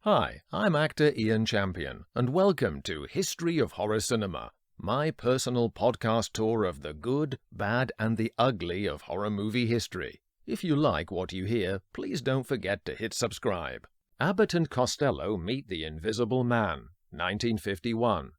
Hi, I'm actor Ian Champion, and welcome to History of Horror Cinema, my personal podcast tour of the good, bad, and the ugly of horror movie history. If you like what you hear, please don't forget to hit subscribe. Abbott and Costello Meet the Invisible Man, 1951.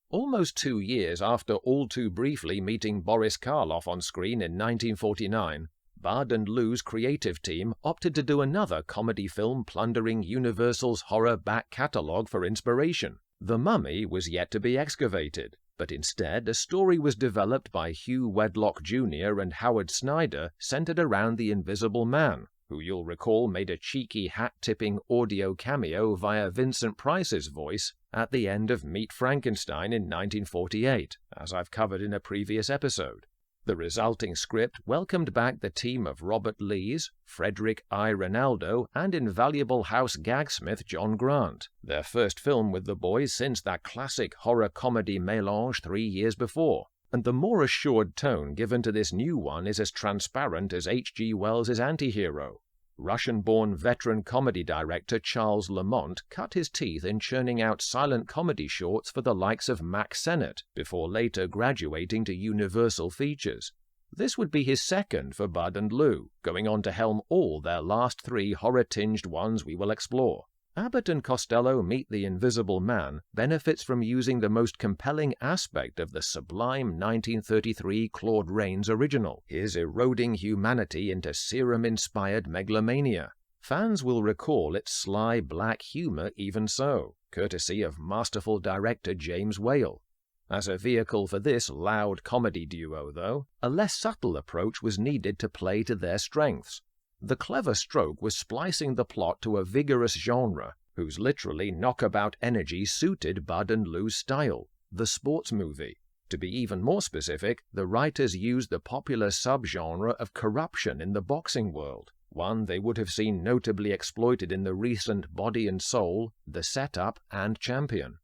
Almost 2 years after all too briefly meeting Boris Karloff on screen in 1949, Bud and Lou's creative team opted to do another comedy film plundering Universal's horror back catalogue for inspiration. The Mummy was yet to be excavated, but instead a story was developed by Hugh Wedlock Jr. and Howard Snyder centered around the Invisible Man, who you'll recall made a cheeky hat-tipping audio cameo via Vincent Price's voice at the end of Meet Frankenstein in 1948, as I've covered in a previous episode. The resulting script welcomed back the team of Robert Lees, Frederick I. Ronaldo, and invaluable house gagsmith John Grant, their first film with the boys since that classic horror-comedy mélange 3 years before. And the more assured tone given to this new one is as transparent as H.G. Wells' Antihero. Russian-born veteran comedy director Charles Lamont cut his teeth in churning out silent comedy shorts for the likes of Mack Sennett, before later graduating to Universal Features. This would be his second for Bud and Lou, going on to helm all their last 3 horror-tinged ones we will explore. Abbott and Costello Meet the Invisible Man benefits from using the most compelling aspect of the sublime 1933 Claude Rains original, his eroding humanity into serum-inspired megalomania. Fans will recall its sly black humor even so, courtesy of masterful director James Whale. As a vehicle for this loud comedy duo, though, a less subtle approach was needed to play to their strengths. The clever stroke was splicing the plot to a vigorous genre, whose literally knockabout energy suited Bud and Lou's style, the sports movie. To be even more specific, the writers used the popular subgenre of corruption in the boxing world, one they would have seen notably exploited in the recent Body and Soul, The Setup, and Champion.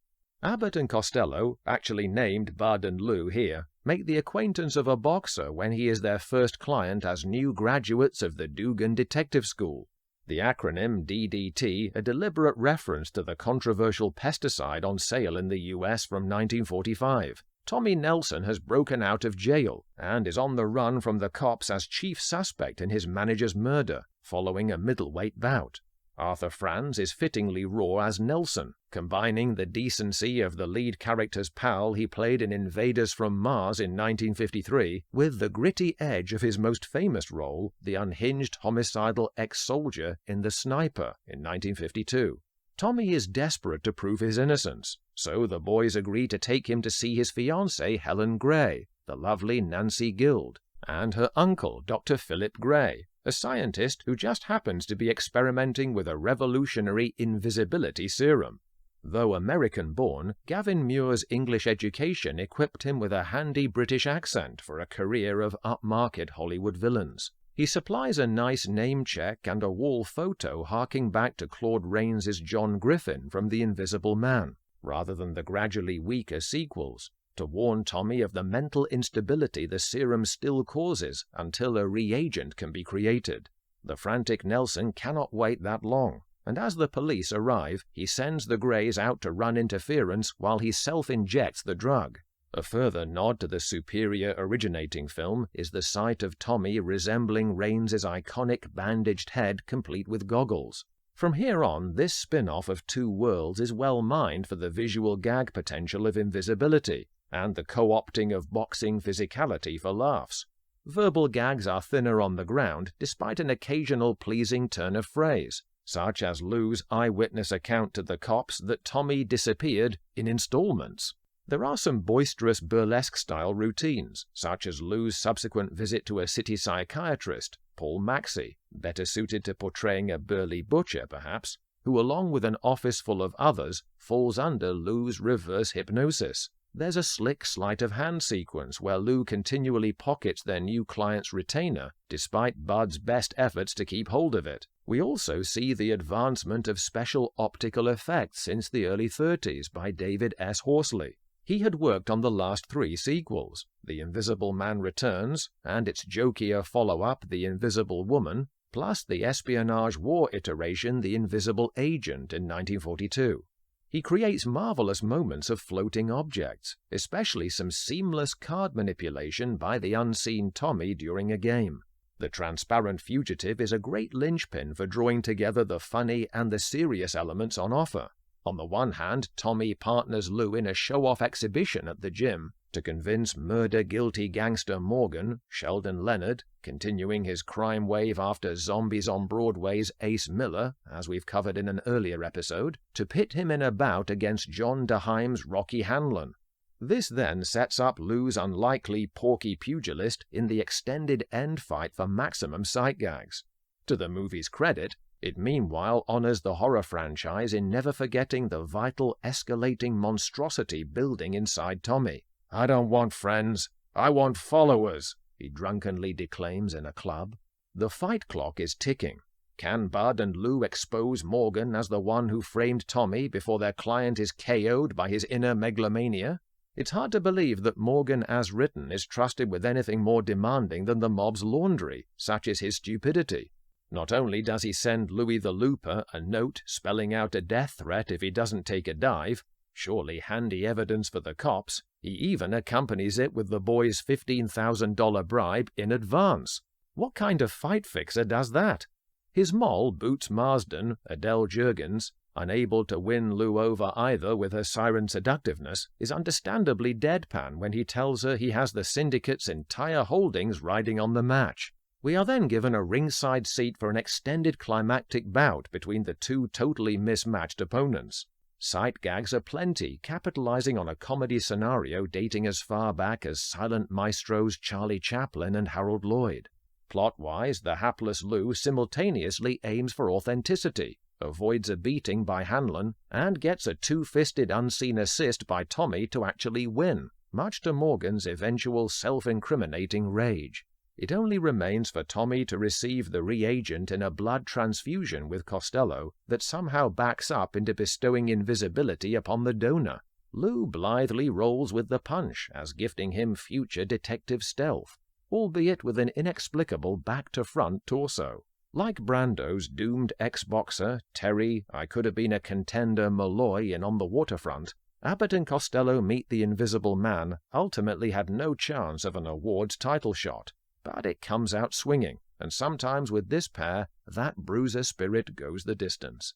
Abbott and Costello, actually named Bud and Lou here, make the acquaintance of a boxer when he is their first client as new graduates of the Dugan Detective School. The acronym DDT, a deliberate reference to the controversial pesticide on sale in the US from 1945. Tommy Nelson has broken out of jail and is on the run from the cops as chief suspect in his manager's murder, following a middleweight bout. Arthur Franz is fittingly raw as Nelson, combining the decency of the lead character's pal he played in Invaders from Mars in 1953 with the gritty edge of his most famous role, the unhinged homicidal ex-soldier in The Sniper in 1952. Tommy is desperate to prove his innocence, so the boys agree to take him to see his fiancée Helen Gray, the lovely Nancy Guild, and her uncle Dr. Philip Gray, a scientist who just happens to be experimenting with a revolutionary invisibility serum. Though American-born, Gavin Muir's English education equipped him with a handy British accent for a career of upmarket Hollywood villains. He supplies a nice name check and a wall photo harking back to Claude Rains' John Griffin from The Invisible Man, rather than the gradually weaker sequels, to warn Tommy of the mental instability the serum still causes until a reagent can be created. The frantic Nelson cannot wait that long, and as the police arrive, he sends the Greys out to run interference while he self-injects the drug. A further nod to the superior originating film is the sight of Tommy resembling Rains' iconic bandaged head complete with goggles. From here on, this spin-off of Two Worlds is well mined for the visual gag potential of invisibility, and the co-opting of boxing physicality for laughs. Verbal gags are thinner on the ground, despite an occasional pleasing turn of phrase, such as Lou's eyewitness account to the cops that Tommy disappeared in installments. There are some boisterous burlesque-style routines, such as Lou's subsequent visit to a city psychiatrist, Paul Maxey, better suited to portraying a burly butcher perhaps, who along with an office full of others falls under Lou's reverse hypnosis. There's a slick sleight of hand sequence where Lou continually pockets their new client's retainer, despite Bud's best efforts to keep hold of it. We also see the advancement of special optical effects since the early 30s by David S. Horsley. He had worked on the last 3 sequels, The Invisible Man Returns, and its jokier follow-up The Invisible Woman, plus the espionage war iteration The Invisible Agent in 1942. He creates marvelous moments of floating objects, especially some seamless card manipulation by the unseen Tommy during a game. The Transparent Fugitive is a great linchpin for drawing together the funny and the serious elements on offer. On the one hand, Tommy partners Lou in a show-off exhibition at the gym to convince murder-guilty gangster Morgan, Sheldon Leonard, continuing his crime wave after Zombies on Broadway's Ace Miller, as we've covered in an earlier episode, to pit him in a bout against John DeHaim's Rocky Hanlon. This then sets up Lou's unlikely Porky pugilist in the extended end fight for maximum sight gags. To the movie's credit, it meanwhile honors the horror franchise in never forgetting the vital escalating monstrosity building inside Tommy. "I don't want friends, I want followers," he drunkenly declaims in a club. The fight clock is ticking. Can Bud and Lou expose Morgan as the one who framed Tommy before their client is KO'd by his inner megalomania? It's hard to believe that Morgan as written is trusted with anything more demanding than the mob's laundry, such is his stupidity. Not only does he send Louis the Looper a note spelling out a death threat if he doesn't take a dive, surely handy evidence for the cops, he even accompanies it with the boy's $15,000 bribe in advance. What kind of fight fixer does that? His moll, Boots Marsden, Adele Jurgens, unable to win Lou over either with her siren seductiveness, is understandably deadpan when he tells her he has the syndicate's entire holdings riding on the match. We are then given a ringside seat for an extended climactic bout between the two totally mismatched opponents. Sight gags are plenty, capitalizing on a comedy scenario dating as far back as silent maestros Charlie Chaplin and Harold Lloyd. Plot-wise, the hapless Lou simultaneously aims for authenticity, avoids a beating by Hanlon, and gets a two-fisted unseen assist by Tommy to actually win, much to Morgan's eventual self-incriminating rage. It only remains for Tommy to receive the reagent in a blood transfusion with Costello that somehow backs up into bestowing invisibility upon the donor. Lou blithely rolls with the punch as gifting him future detective stealth, albeit with an inexplicable back-to-front torso. Like Brando's doomed ex-boxer, Terry, I Could Have Been a Contender Malloy in On the Waterfront, Abbott and Costello Meet the Invisible Man ultimately had no chance of an awards title shot. But it comes out swinging, and sometimes with this pair, that bruiser spirit goes the distance.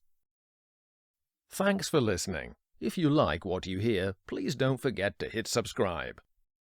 Thanks for listening. If you like what you hear, please don't forget to hit subscribe.